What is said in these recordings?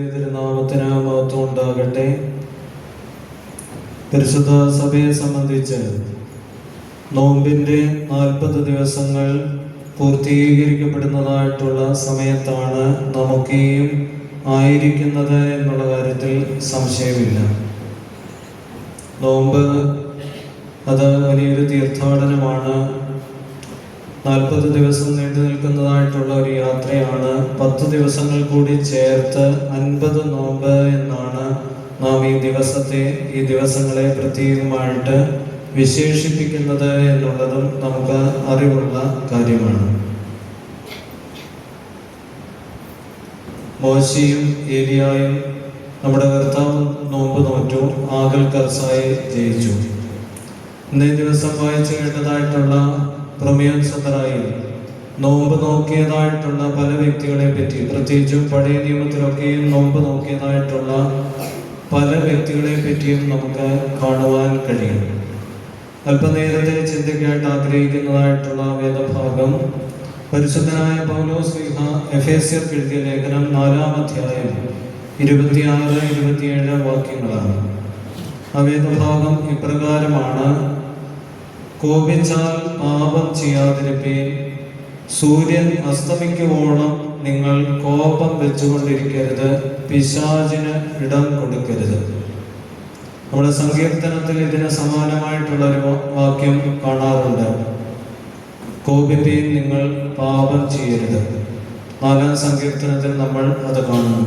വലിയ തിരുനാമത്തിന് മഹത്വം ഉണ്ടാകട്ടെ. പരിശുദ്ധ സഭയെ സംബന്ധിച്ച് നോമ്പിൻ്റെ 40 ദിവസങ്ങൾ പൂർത്തീകരിക്കപ്പെടുന്നതായിട്ടുള്ള സമയത്താണ് നമുക്കെയും ആയിരിക്കുന്നത് എന്നുള്ള കാര്യത്തിൽ സംശയമില്ല. നോമ്പ് അത് വലിയൊരു തീർത്ഥാടനമാണ്. 40 ദിവസം നീണ്ടു നിൽക്കുന്നതായിട്ടുള്ള ഒരു യാത്രയാണ്. 10 ദിവസങ്ങൾ കൂടി ചേർത്ത് 50 നോമ്പ് എന്നാണ് നാം ഈ ദിവസങ്ങളെ പ്രത്യേകമായിട്ട് വിശേഷിപ്പിക്കുന്നത് എന്നുള്ളതും നമുക്ക് അറിവുള്ള കാര്യമാണ്. മോശയും ഏലിയായും നമ്മുടെ കർത്താവ് നോമ്പ് നോറ്റു, ആകൽ കർസായി ജയിച്ചു. ഇന്നേ ദിവസം വായിച്ചു കേട്ടതായിട്ടുള്ള പ്രമേയം സദറായി നോമ്പ് നോക്കിയതായിട്ടുള്ള പല വ്യക്തികളെ പറ്റി, പ്രത്യേകിച്ചും പഴയ നിയമത്തിലൊക്കെയും നോമ്പ് നോക്കിയതായിട്ടുള്ള പല വ്യക്തികളെ പറ്റിയും നമുക്ക് കാണുവാൻ കഴിയും. അല്പനേരത്തെ ചിന്തയ്ക്കായിട്ട് ആഗ്രഹിക്കുന്നതായിട്ടുള്ള വേദഭാഗം പരിശുദ്ധനായ പൗലോസ് ശ്ലീഹ എഫേസ്യർക്ക് എഴുതിയ ലേഖനം 4-ാം അധ്യായം 26-27 വാക്യങ്ങളാണ്. ആ വേദഭാഗം ഇപ്രകാരമാണ്: കോപിച്ചാൽ പാപം ചെയ്യാതിരിപ്പീൻ, സൂര്യൻ അസ്തമിക്കുവോളം നിങ്ങൾ കോപം വെച്ചുകൊണ്ടിരിക്കരുത്, പിശാചിന് ഇടം കൊടുക്കരുത്. നമ്മുടെ സങ്കീർത്തനത്തിൽ ഇതിന് സമാനമായിട്ടുള്ളൊരു വാക്യം കാണാറുണ്ട്: കോപിപ്പീൻ, നിങ്ങൾ പാപം ചെയ്യരുത്. 4-ാം സങ്കീർത്തനത്തിൽ നമ്മൾ അത് കാണുന്നു.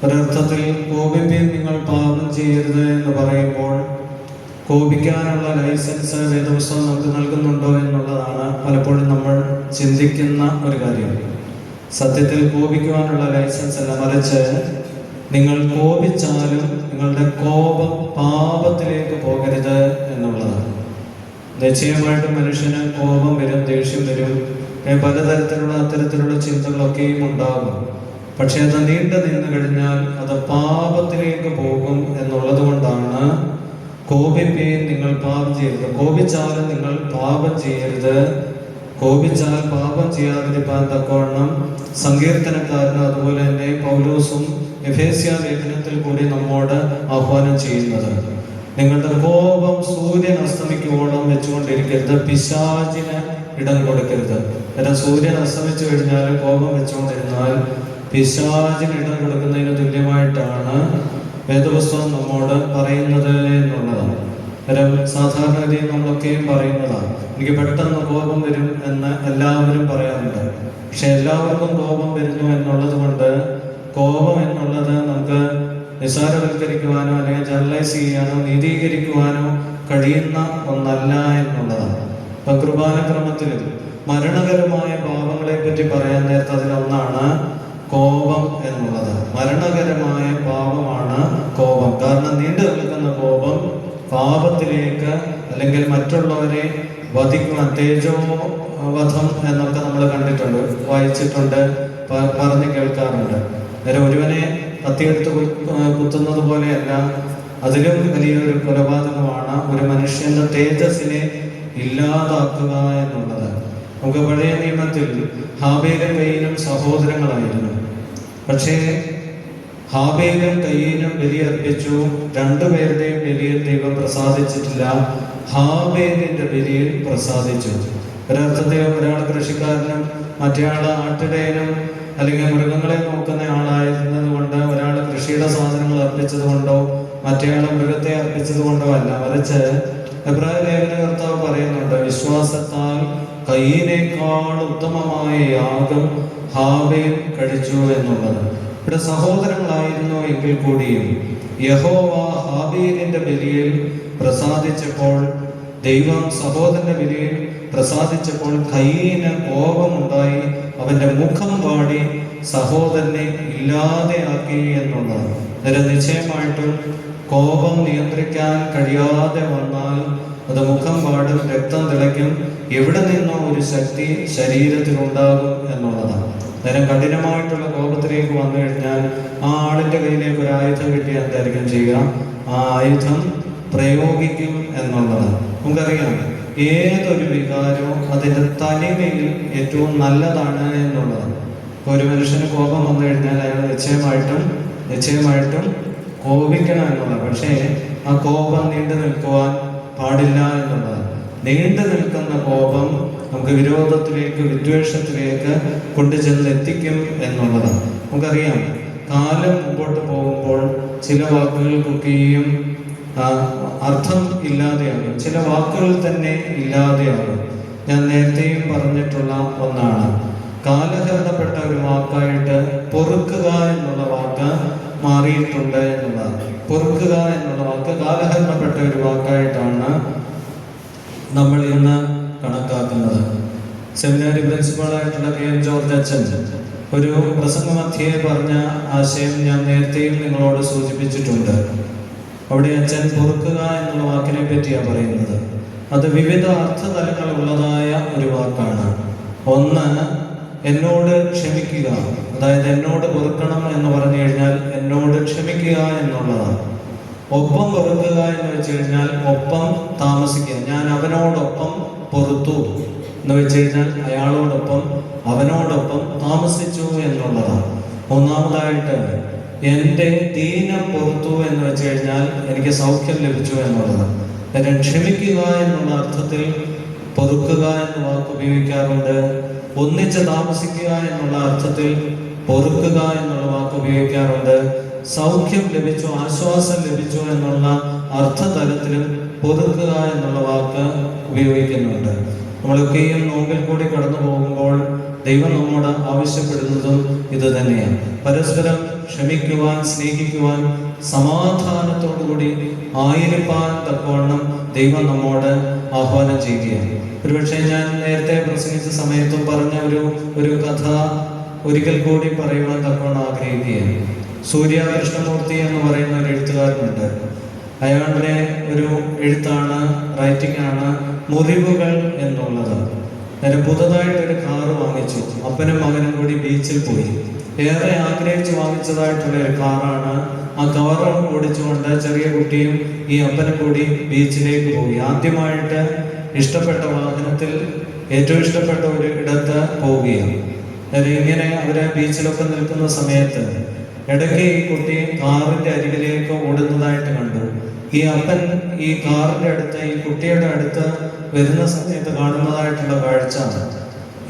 ഒരർത്ഥത്തിൽ കോപിപ്പീൻ, നിങ്ങൾ പാപം ചെയ്യരുത് എന്ന് പറയുമ്പോൾ കോപിക്കാനുള്ള ലൈസൻസ് വേദപുസ്തകം നമുക്ക് നൽകുന്നുണ്ടോ എന്നുള്ളതാണ് പലപ്പോഴും നമ്മൾ ചിന്തിക്കുന്ന ഒരു കാര്യം. സത്യത്തിൽ കോപിക്കുവാനുള്ള ലൈസൻസ് അല്ല, മറിച്ച് നിങ്ങൾ കോപിച്ചാലും നിങ്ങളുടെ കോപം പാപത്തിലേക്ക് പോകരുത് എന്നുള്ളതാണ്. നിശ്ചയമായിട്ടും മനുഷ്യന് കോപം വരും, ദേഷ്യം വരും, പലതരത്തിലുള്ള അത്തരത്തിലുള്ള ചിന്തകളൊക്കെയും ഉണ്ടാകും. പക്ഷെ അത് നീണ്ടു നിന്ന് കഴിഞ്ഞാൽ അത് പാപത്തിലേക്ക് പോകും എന്നുള്ളത് കൊണ്ടാണ് കോപിപ്പീൻ, നിങ്ങൾ പാപം ചെയ്യരുത്. കോപിച്ചാലും നിങ്ങൾ പാപം ചെയ്യരുത്. കോപിച്ചാൽ പാപം ചെയ്യാതിരിക്കാൻ തക്കവണ്ണം സങ്കീർത്തനക്കാരനും അതുപോലെ തന്നെ പൗലോസും എഫേസ്യ ലേഖനത്തിൽ കൂടി നമ്മോട് ആഹ്വാനം ചെയ്യുന്നത്. നിങ്ങളുടെ കോപം സൂര്യൻ അസ്തമിക്കുവോളം വെച്ചുകൊണ്ടിരിക്കരുത്, പിശാചിന് ഇടം കൊടുക്കരുത്. കാരണം സൂര്യൻ അസ്തമിച്ചു കഴിഞ്ഞാൽ കോപം വെച്ചുകൊണ്ടിരുന്നാൽ പിശാചിന് ഇടം കൊടുക്കുന്നതിന് തുല്യമായിട്ടാണ് വേദപുസ്തകം നമ്മോട് പറയുന്നത് എന്നുള്ളതാണ്. സാധാരണഗതിയിൽ നമ്മളൊക്കെയും പറയുന്നതാണ്. എനിക്ക് പെട്ടെന്ന് കോപം വരും എന്ന് എല്ലാവരും പറയാറുണ്ട്. പക്ഷെ എല്ലാവർക്കും കോപം വരുന്നു എന്നുള്ളത് കൊണ്ട് കോപം എന്നുള്ളത് നമുക്ക് നിസ്സാരവൽക്കരിക്കുവാനോ അല്ലെങ്കിൽ ജനറലൈസ് ചെയ്യാനോ നീതീകരിക്കുവാനോ കഴിയുന്ന ഒന്നല്ല എന്നുള്ളതാണ്. ഇപ്പം കുർബാനക്രമത്തിൽ മരണകരമായ പാപങ്ങളെ പറ്റി പറയാൻ നേരത്തെ അതിലൊന്നാണ് കോപം എന്നുള്ളത്. മരണകരമായ പാപമാണ് കോപം. കാരണം നീണ്ടു നിൽക്കുന്ന കോപം പാപത്തിലേക്ക് അല്ലെങ്കിൽ മറ്റുള്ളവരെ വധിക്കുവാൻ, തേജോ വധം എന്നൊക്കെ നമ്മൾ കണ്ടിട്ടുണ്ട്, വായിച്ചിട്ടുണ്ട്, പറഞ്ഞു കേൾക്കാറുണ്ട്. അന്നേരം ഒരുവനെ കത്തിയെടുത്ത് കുത്തുന്നത് പോലെയല്ല, അതിലും വലിയൊരു കൊലപാതകമാണ് ഒരു മനുഷ്യന്റെ തേജസ്സിനെ ഇല്ലാതാക്കുക എന്നുള്ളത്. നമുക്ക് പഴയ നിയമത്തിൽ ഹാബേലും കയീനും സഹോദരങ്ങളായിരുന്നു. പക്ഷേ ഹാബേലും കയീനും ബലിയർപ്പിച്ചു. രണ്ടുപേരുടെയും ബലിയിൽ ദൈവം പ്രസാദിച്ചിട്ടില്ല. ഹാബേലിന്റെ ബലിയിൽ പ്രസാദിച്ചു. ഒരർത്ഥത്തിൽ ഒരാൾ കൃഷിക്കാരനും മറ്റേയാൾ ആട്ടിടയനും അല്ലെങ്കിൽ മൃഗങ്ങളെ നോക്കുന്ന ആളായിരുന്നത് കൊണ്ട് ഒരാൾ കൃഷിയുടെ സാധനങ്ങൾ അർപ്പിച്ചത് കൊണ്ടോ മറ്റേയാൾ മൃഗത്തെ അർപ്പിച്ചത് കൊണ്ടോ അല്ല, മറിച്ച് എബ്രായ ലേഖന കർത്താവ് പറയുന്നുണ്ട്: വിശ്വാസത്താൽ കയീനേക്കാൾ ഉത്തമമായ യാഗം ഹാബേൽ കഴിച്ചു എന്നുള്ളത്. ഇവിടെ സഹോദരങ്ങളായിരുന്നു എങ്കിൽ കൂടിയും യഹോവ ഹാബേലിന്റെ ബലിയിൽ പ്രസാദിച്ചപ്പോൾ, ദൈവം സഹോദരന്റെ ബലിയിൽ പ്രസാദിച്ചപ്പോൾ കയീന് കോപമുണ്ടായി, അവന്റെ മുഖം വാടി സഹോദരനെ ഇല്ലാതെയാക്കി എന്നുള്ളതാണ്. അന്നേരം നിശ്ചയമായിട്ടും കോപം നിയന്ത്രിക്കാൻ കഴിയാതെ വന്നാൽ അത് മുഖം വാടും, രക്തം തിളയ്ക്കും, എവിടെ നിന്നോ ഒരു ശക്തി ശരീരത്തിലുണ്ടാകും എന്നുള്ളതാണ്. നേരം കഠിനമായിട്ടുള്ള കോപത്തിലേക്ക് വന്നു കഴിഞ്ഞാൽ ആ ആളിന്റെ കയ്യിലേക്ക് ഒരു ആയുധം കിട്ടിയാൽ എന്തായിരിക്കും ചെയ്യുക? ആ ആയുധം പ്രയോഗിക്കും എന്നുള്ളതാണ്. നമുക്കറിയാം, ഏതൊരു വികാരവും അതിൻ്റെ തനിമയിൽ ഏറ്റവും നല്ലതാണ് എന്നുള്ളതാണ്. ഒരു മനുഷ്യന് കോപം വന്നു കഴിഞ്ഞാൽ അയാൾ നിശ്ചയമായിട്ടും നിശ്ചയമായിട്ടും കോപിക്കണം എന്നുള്ളത്. പക്ഷേ ആ കോപം നീണ്ടു നിൽക്കുവാൻ പാടില്ല എന്നുള്ളതാണ്. നീണ്ടു നിൽക്കുന്ന കോപം നമുക്ക് വിരോധത്തിലേക്ക്, വിദ്വേഷത്തിലേക്ക് കൊണ്ടുചെന്ന് എത്തിക്കും എന്നുള്ളതാണ്. നമുക്കറിയാം, കാലം മുമ്പോട്ട് പോകുമ്പോൾ ചില വാക്കുകൾക്കൊക്കെയും അർത്ഥം ഇല്ലാതെയാകും, ചില വാക്കുകൾ തന്നെ ഇല്ലാതെയാകും. ഞാൻ നേരത്തെയും പറഞ്ഞിട്ടുള്ള ഒന്നാണ്, കാലഹരണപ്പെട്ട ഒരു വാക്കായിട്ട് പൊറുക്കുക എന്നുള്ള വാക്ക് മാറിയിട്ടുണ്ട് എന്നുള്ളതാണ്. പൊറുക്കുക എന്നുള്ള വാക്ക് കാലഹരണപ്പെട്ട ഒരു വാക്കായിട്ടാണ് നമ്മൾ ഇന്ന് കണക്കാക്കുന്നത്. സെമിനാരി പ്രിൻസിപ്പളായിട്ടുള്ള KM ജോർജ് അച്ഛൻ ഒരു പ്രസംഗമധ്യേ പറഞ്ഞ ആശയം ഞാൻ നേരത്തെയും നിങ്ങളോട് സൂചിപ്പിച്ചിട്ടുണ്ട്. അവിടെ അച്ഛൻ പൊറുക്കുക എന്നുള്ള വാക്കിനെ പറ്റിയാണ് പറയുന്നത്. അത് വിവിധ അർത്ഥതലങ്ങളുള്ളതായ ഒരു വാക്കാണ്. ഒന്ന്, എന്നോട് ക്ഷമിക്കുക, അതായത് എന്നോട് പൊറുക്കണം എന്ന് പറഞ്ഞു കഴിഞ്ഞാൽ എന്നോട് ക്ഷമിക്കുക എന്നുള്ളതാണ്. ഒപ്പം പൊറുക്കുക എന്ന് വെച്ച് കഴിഞ്ഞാൽ ഒപ്പം താമസിക്കുക. ഞാൻ അവനോടൊപ്പം പൊറുത്തു എന്ന് വെച്ച് കഴിഞ്ഞാൽ അയാളോടൊപ്പം, അവനോടൊപ്പം താമസിച്ചു എന്നുള്ളതാണ്. മൂന്നാമതായിട്ട് എൻ്റെ ദീനം പൊറുത്തു എന്ന് വെച്ച് കഴിഞ്ഞാൽ എനിക്ക് സൗഖ്യം ലഭിച്ചു എന്നുള്ളതാണ്. എന്നെ ക്ഷമിക്കുക എന്നുള്ള അർത്ഥത്തിൽ പൊറുക്കുക എന്ന വാക്ക് ഉപയോഗിക്കാറുണ്ട്. ഒന്നിച്ച് താമസിക്കുക എന്നുള്ള അർത്ഥത്തിൽ പൊറുക്കുക എന്നുള്ള വാക്ക് ഉപയോഗിക്കാറുണ്ട്. സൗഖ്യം ലഭിച്ചു, ആശ്വാസം ലഭിച്ചു എന്നുള്ള അർത്ഥതലത്തിലും പൊറുക്കുക എന്നുള്ള വാക്ക് ഉപയോഗിക്കുന്നുണ്ട്. നമ്മളൊക്കെയും നോമ്പിൽ കൂടി കടന്നു പോകുമ്പോൾ ദൈവം നമ്മോട് ആവശ്യപ്പെടുന്നതും ഇത് തന്നെയാണ്. പരസ്പരം ക്ഷമിക്കുവാൻ, സ്നേഹിക്കുവാൻ, സമാധാനത്തോടുകൂടി ആയിരിക്കാൻ തക്കവണ്ണം ദൈവം നമ്മോട് ആഹ്വാനം ചെയ്യുകയാണ്. ഒരുപക്ഷെ ഞാൻ നേരത്തെ പ്രസംഗിച്ച സമയത്തും പറഞ്ഞ ഒരു കഥ ഒരിക്കൽ കൂടി പറയുവാൻ തക്കവണ്ണം ആഗ്രഹിക്കുകയാണ്. സൂര്യ കൃഷ്ണമൂർത്തി എന്ന് പറയുന്ന ഒരു എഴുത്തുകാരനുണ്ട്. അയാളുടെ ഒരു എഴുത്താണ്, റൈറ്റിംഗ് ആണ് മുറിവുകൾ എന്നുള്ളത്. ഞാൻ പുതുതായിട്ടൊരു കാറ് വാങ്ങിച്ചു. അപ്പനും മകനും കൂടി ബീച്ചിൽ പോയി. ഏറെ ആഗ്രഹിച്ച് വാങ്ങിച്ചതായിട്ടുള്ള ഒരു കാറാണ്. ആ കാറ് ഓടിച്ചുകൊണ്ട് ചെറിയ കുട്ടിയും ഈ അപ്പനും കൂടി ബീച്ചിലേക്ക് പോയി. ആദ്യമായിട്ട് ഇഷ്ടപ്പെട്ട വാഹനത്തിൽ ഏറ്റവും ഇഷ്ടപ്പെട്ട ഒരു ഇടത്ത് പോവുകയാണ്. ഇങ്ങനെ അവര് ബീച്ചിലൊക്കെ നിൽക്കുന്ന സമയത്ത് ഇടയ്ക്ക് ഈ കുട്ടി കാറിന്റെ അരികിലേക്ക് ഓടുന്നതായിട്ട് കണ്ടു. ഈ അപ്പൻ ഈ കാറിന്റെ അടുത്ത്, ഈ കുട്ടിയുടെ അടുത്ത് വരുന്ന സമയത്ത് കാണുന്നതായിട്ടുള്ള കാഴ്ച,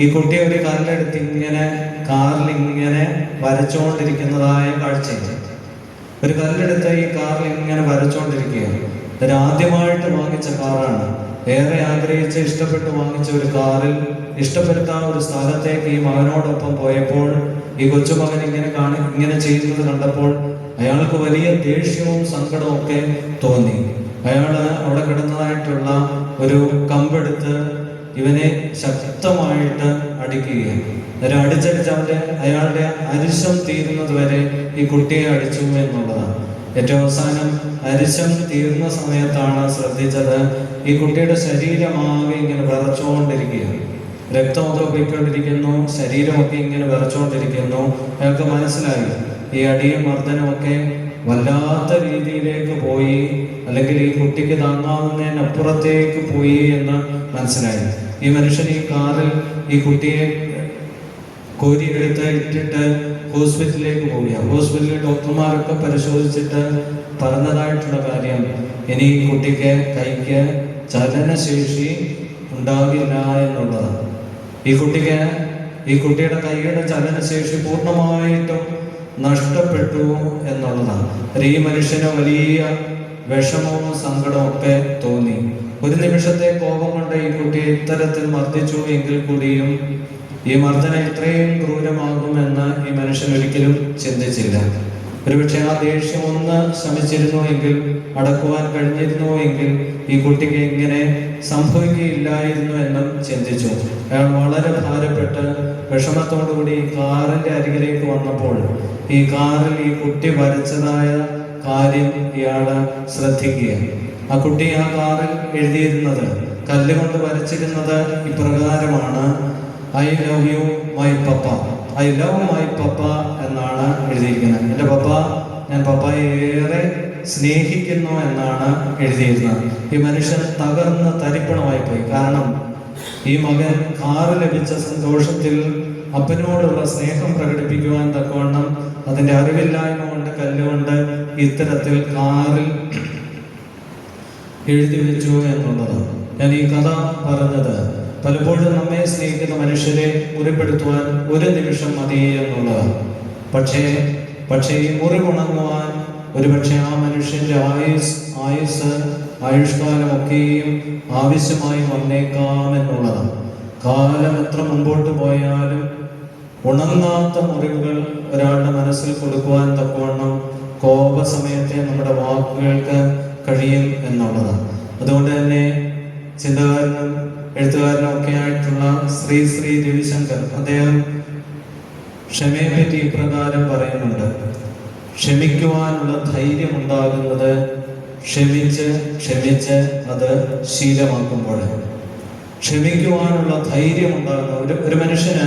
ഈ കുട്ടി ഒരു കല്ലെടുത്ത് ഇങ്ങനെ കാറിൽ ഇങ്ങനെ വരച്ചുകൊണ്ടിരിക്കുന്നതായ കാഴ്ചയാണ്. ഒരു കല്ലെടുത്ത് ഈ കാറിൽ ഇങ്ങനെ വരച്ചുകൊണ്ടിരിക്കുകയാണ്. ഇത് ആദ്യമായിട്ട് വാങ്ങിച്ച കാറാണ്. ഏറെ ആഗ്രഹിച്ച് ഇഷ്ടപ്പെട്ട് വാങ്ങിച്ച ഒരു കാറിൽ ഇഷ്ടപ്പെട്ട ഒരു സ്ഥലത്തേക്ക് ഈ മകനോടൊപ്പം പോയപ്പോൾ ഈ കൊച്ചുമകൻ ഇങ്ങനെ ചെയ്യുന്നത് കണ്ടപ്പോൾ അയാൾക്ക് വലിയ ദേഷ്യവും സങ്കടവും ഒക്കെ തോന്നി. അയാള് അവിടെ കിടന്നതായിട്ടുള്ള ഒരു കമ്പെടുത്ത് ഇവനെ ശക്തമായിട്ട് അടിക്കുകയാണ്. അടിച്ചടിച്ച് അയാളുടെ അരിശം തീരുന്നത് വരെ ഈ കുട്ടിയെ അടിച്ചു എന്നുള്ളതാണ്. ഏറ്റവും അവസാനം അരിശം തീർന്ന സമയത്താണ് ശ്രദ്ധിച്ചത്, ഈ കുട്ടിയുടെ ശരീരമാകെ ഇങ്ങനെ വിറച്ചുകൊണ്ടിരിക്കുകയാണ്. രക്തമൊക്കെ പോയിക്കൊണ്ടിരിക്കുന്നു, ശരീരമൊക്കെ ഇങ്ങനെ വിറച്ചുകൊണ്ടിരിക്കുന്നു. അയാൾക്ക് മനസ്സിലായി ഈ അടിയും മർദ്ദനമൊക്കെ വല്ലാത്ത രീതിയിലേക്ക് പോയി, അല്ലെങ്കിൽ ഈ കുട്ടിക്ക് താങ്ങാവുന്നതിനപ്പുറത്തേക്ക് പോയി എന്ന് മനസ്സിലായി. ഈ മനുഷ്യൻ ഈ കാറിൽ ഈ കുട്ടിയെ കോരിയെടുത്ത് ഇട്ടിട്ട് ഹോസ്പിറ്റലിലേക്ക് പോവുകയാണ്. ഹോസ്പിറ്റലിൽ ഡോക്ടർമാരൊക്കെ പരിശോധിച്ചിട്ട് പറഞ്ഞതായിട്ടുള്ള കാര്യം, ഇനി ഈ കുട്ടിക്ക് കൈക്ക് ചലനശേഷി ഉണ്ടാകില്ല എന്നുള്ളതാണ്. ഈ കുട്ടിയുടെ കൈയുടെ ചലനശേഷി പൂർണ്ണമായിട്ടും നഷ്ടപ്പെട്ടു എന്നുള്ളതാണ്. ഈ മനുഷ്യന് വലിയ വിഷമവും സങ്കടവും ഒക്കെ തോന്നി. ഒരു നിമിഷത്തെ കോപം കൊണ്ട് ഈ കുട്ടിയെ ഇത്തരത്തിൽ മർദ്ദിച്ചു എങ്കിൽ കൂടിയും ഈ മർദ്ദനം ഇത്രയും ക്രൂരമാകുമെന്ന് ഈ മനുഷ്യൻ ഒരിക്കലും ചിന്തിച്ചില്ല. ഒരുപക്ഷെ ആ ദേഷ്യം ഒന്ന് ശമിച്ചിരുന്നു എങ്കിൽ, അടക്കുവാൻ കഴിഞ്ഞിരുന്നു എങ്കിൽ ഈ കുട്ടിക്ക് ഇങ്ങനെ സംഭവിക്കുകയില്ലായിരുന്നു എന്നും ചിന്തിച്ചു. അയാൾ വളരെ ഭാരപ്പെട്ട് വിഷമത്തോടുകൂടി ഈ കാറിന്റെ അരികിലേക്ക് വന്നപ്പോൾ ഈ കാറിൽ ഈ കുട്ടി വരച്ചതായ കാര്യം ഇയാള് ശ്രദ്ധിക്കുകയാണ്. ആ കുട്ടി ആ കാറിൽ എഴുതിയിരുന്നത്, കല്ലുകൊണ്ട് വരച്ചിരുന്നത് ഇപ്രകാരമാണ്: I love you my papa, I love my പപ്പ എന്നാണ് എഴുതിയിരിക്കുന്നത്. എൻ്റെ പപ്പ, ഞാൻ പപ്പയെ ഏറെ സ്നേഹിക്കുന്നു എന്നാണ് എഴുതിയിരുന്നത്. ഈ മനുഷ്യൻ തകർന്ന് തരിപ്പണമായി പോയി. കാരണം ഈ മകൻ കാറ് ലഭിച്ച സന്തോഷത്തിൽ അപ്പനോടുള്ള സ്നേഹം പ്രകടിപ്പിക്കുവാൻ തക്കവണ്ണം അതിൻ്റെ അറിവില്ലായ്മ കൊണ്ട് കല്ലുകൊണ്ട് ഇത്തരത്തിൽ കാറിൽ എഴുതി വെച്ചു എന്നുള്ളത്. ഞാൻ ഈ കഥ പറഞ്ഞത് പലപ്പോഴും നമ്മെ സ്നേഹിക്കുന്ന മനുഷ്യരെ മുറിപ്പെടുത്തുവാൻ ഒരു നിമിഷം മതി എന്നുള്ളതാണ്. പക്ഷേ ഈ മുറിവുണങ്ങുവാൻ ഒരുപക്ഷെ ആ മനുഷ്യൻ്റെ ആയുഷ്കാലമൊക്കെയും ആവശ്യമായി വന്നേക്കാം എന്നുള്ളതാണ്. കാലം എത്ര മുമ്പോട്ട് പോയാലും ഉണങ്ങാത്ത മുറിവുകൾ ഒരാളുടെ മനസ്സിൽ കൊടുക്കുവാൻ തക്കവണ്ണം കോപസമയത്തെ നമ്മുടെ വാക്കുകൾക്ക് കഴിയും എന്നുള്ളതാണ്. അതുകൊണ്ട് തന്നെ ചിന്തകാരനും എഴുത്തുകാരനും ഒക്കെ ആയിട്ടുള്ള ശ്രീ രവിശങ്കർ അദ്ദേഹം ക്ഷമയെ പറ്റി ഇപ്രകാരം പറയുന്നുണ്ട്: ക്ഷമിക്കുവാനുള്ള ധൈര്യം ഉണ്ടാകുന്നത് ക്ഷമിച്ച് അത് ശീലമാക്കുമ്പോഴാണ്. ക്ഷമിക്കുവാനുള്ള ധൈര്യം ഉണ്ടാകുന്ന ഒരു മനുഷ്യന്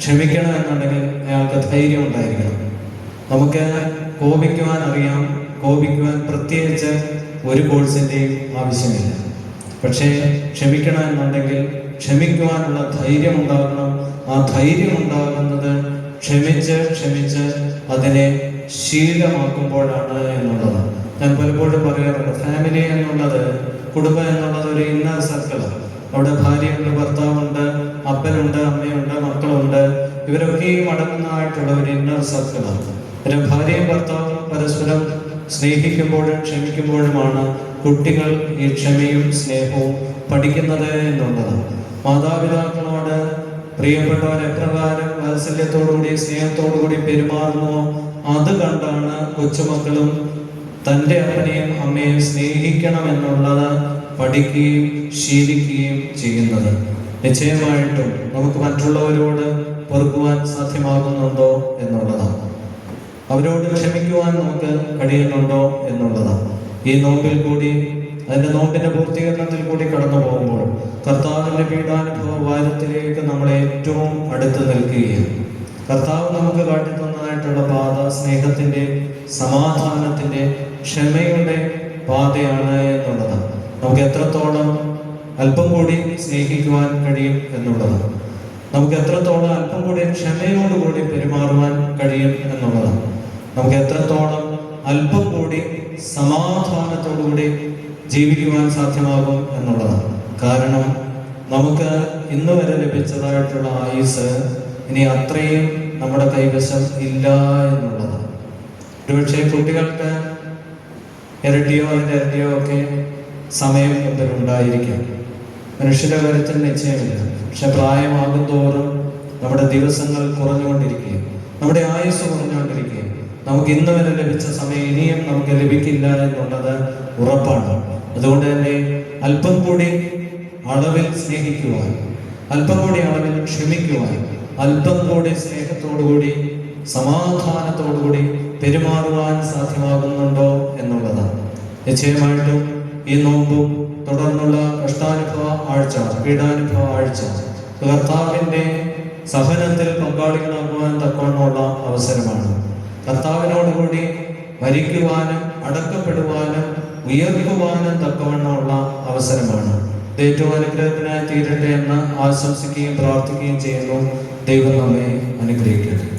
ക്ഷമിക്കണം എന്നുണ്ടെങ്കിൽ അയാൾക്ക് ധൈര്യം ഉണ്ടായിരിക്കണം. നമുക്ക് കോപിക്കുവാൻ അറിയാം, കോപിക്കുവാൻ പ്രത്യേകിച്ച് ഒരു കോഴ്സിൻ്റെയും ആവശ്യമില്ല. പക്ഷേ ക്ഷമിക്കണം എന്നുണ്ടെങ്കിൽ ക്ഷമിക്കുവാനുള്ള ധൈര്യം ഉണ്ടാകണം. ആ ധൈര്യം ഉണ്ടാകുന്നത് ക്ഷമിച്ച് അതിനെ ശീലമാക്കുമ്പോഴാണ് എന്നുള്ളത്. ഞാൻ പലപ്പോഴും പറയാറുണ്ട്, ഫാമിലി എന്നുള്ളത്, കുടുംബം എന്നുള്ളത് ഒരു ഇന്നർ സർക്കിളാണ്. അവിടെ ഭാര്യയുണ്ട്, ഭർത്താവുണ്ട്, അപ്പനുണ്ട്, അമ്മയുണ്ട്, മക്കളുണ്ട്. ഇവരൊക്കെയും അടങ്ങുന്നതായിട്ടുള്ള ഒരു ഇന്നർ സർക്കിളാണ്. ഒരു ഭാര്യയും ഭർത്താവും പരസ്പരം സ്നേഹിക്കുമ്പോഴും ക്ഷമിക്കുമ്പോഴുമാണ് കുട്ടികൾ ഈ ക്ഷമയും സ്നേഹവും പഠിക്കുന്നത് എന്നുള്ളത്. മാതാപിതാക്കളോട് പ്രിയപ്പെട്ടവർ എപ്രകാരം വാത്സല്യത്തോടുകൂടി സ്നേഹത്തോടുകൂടി പെരുമാറുന്നു, അത് കണ്ടാണ് കൊച്ചുമക്കളും തൻ്റെ അപ്പനെയും അമ്മയെയും സ്നേഹിക്കണം എന്നുള്ളത് പഠിക്കുകയും ശീലിക്കുകയും ചെയ്യുന്നത്. നിശ്ചയമായിട്ടും നമുക്ക് മറ്റുള്ളവരോട് പൊറുക്കുവാൻ സാധ്യമാകുന്നുണ്ടോ എന്നുള്ളതാണ്. അവരോട് ക്ഷമിക്കുവാൻ നമുക്ക് കഴിയുന്നുണ്ടോ എന്നുള്ളതാണ്. ഈ നോമ്പിൽ കൂടി, അതിൻ്റെ നോമ്പിൻ്റെ പൂർത്തീകരണത്തിൽ കൂടി കടന്നു പോകുമ്പോൾ കർത്താവിൻ്റെ പീഡാനുഭവ വാരത്തിലേക്ക് നമ്മളെ ഏറ്റവും അടുത്ത് നിൽക്കുകയാണ്. കർത്താവ് നമുക്ക് കാട്ടിത്തന്നതായിട്ടുള്ള പാത സ്നേഹത്തിൻ്റെ, സമാധാനത്തിൻ്റെ, ക്ഷമയുടെ പാതയാണ് എന്നുള്ളതാണ്. നമുക്ക് എത്രത്തോളം അല്പം കൂടി സ്നേഹിക്കുവാൻ കഴിയും എന്നുള്ളതാണ്. നമുക്ക് എത്രത്തോളം അല്പം കൂടി ക്ഷമയോടുകൂടി പെരുമാറുവാൻ കഴിയും എന്നുള്ളതാണ്. നമുക്ക് എത്രത്തോളം അല്പം കൂടി സമാധാനത്തോടുകൂടി ജീവിക്കുവാൻ സാധ്യമാകും എന്നുള്ളതാണ്. കാരണം നമുക്ക് ഇന്ന് വരെ ലഭിച്ചതായിട്ടുള്ള ആയുസ് ഇനി അത്രയും നമ്മുടെ കൈവശം ഇല്ല എന്നുള്ളതാണ്. ഒരുപക്ഷെ കുട്ടികൾക്ക് ഇരട്ടിയോ അതിൻ്റെ ഇരട്ടിയോ ഒക്കെ സമയം മുതലുണ്ടായിരിക്കാം. മനുഷ്യന്റെ കാര്യത്തിൽ നിശ്ചയമില്ല. പക്ഷെ പ്രായമാകും തോറും നമ്മുടെ ദിവസങ്ങൾ കുറഞ്ഞുകൊണ്ടിരിക്കുകയും നമ്മുടെ ആയുസ് കുറഞ്ഞുകൊണ്ടിരിക്കുകയും നമുക്ക് ഇന്ന് വരെ ലഭിച്ച സമയം ഇനിയും നമുക്ക് ലഭിക്കില്ല എന്നുള്ളത് ഉറപ്പാണ്. അതുകൊണ്ട് തന്നെ അല്പം കൂടി അളവിൽ സ്നേഹിക്കുവാൻ, അല്പം കൂടി അളവിൽ ക്ഷമിക്കുവാൻ, അല്പം കൂടി സ്നേഹത്തോടുകൂടി സമാധാനത്തോടുകൂടി പെരുമാറുവാൻ സാധ്യമാകുന്നുണ്ടോ എന്നുള്ളതാണ്. നിശ്ചയമായിട്ടും ഈ നോമ്പും തുടർന്നുള്ള കഷ്ടാനുഭവ ആഴ്ച, പീഡാനുഭവ ആഴ്ച കർത്താവിൻ്റെ സഹനത്തിൽ പങ്കാളികളാകുവാൻ തക്കവണ്ണമുള്ള അവസരമാണ്. കർത്താവിനോടുകൂടി മരിക്കുവാനും അടക്കപ്പെടുവാനും ഉയർത്തുവാനും തക്കവണ്ണമുള്ള അവസരമാണ്. ഏറ്റവും അനുഗ്രഹത്തിനായി തീരട്ടെ എന്ന് ആശംസിക്കുകയും പ്രാർത്ഥിക്കുകയും ചെയ്യുന്നു. ദൈവം നമ്മെ അനുഗ്രഹിക്കട്ടെ.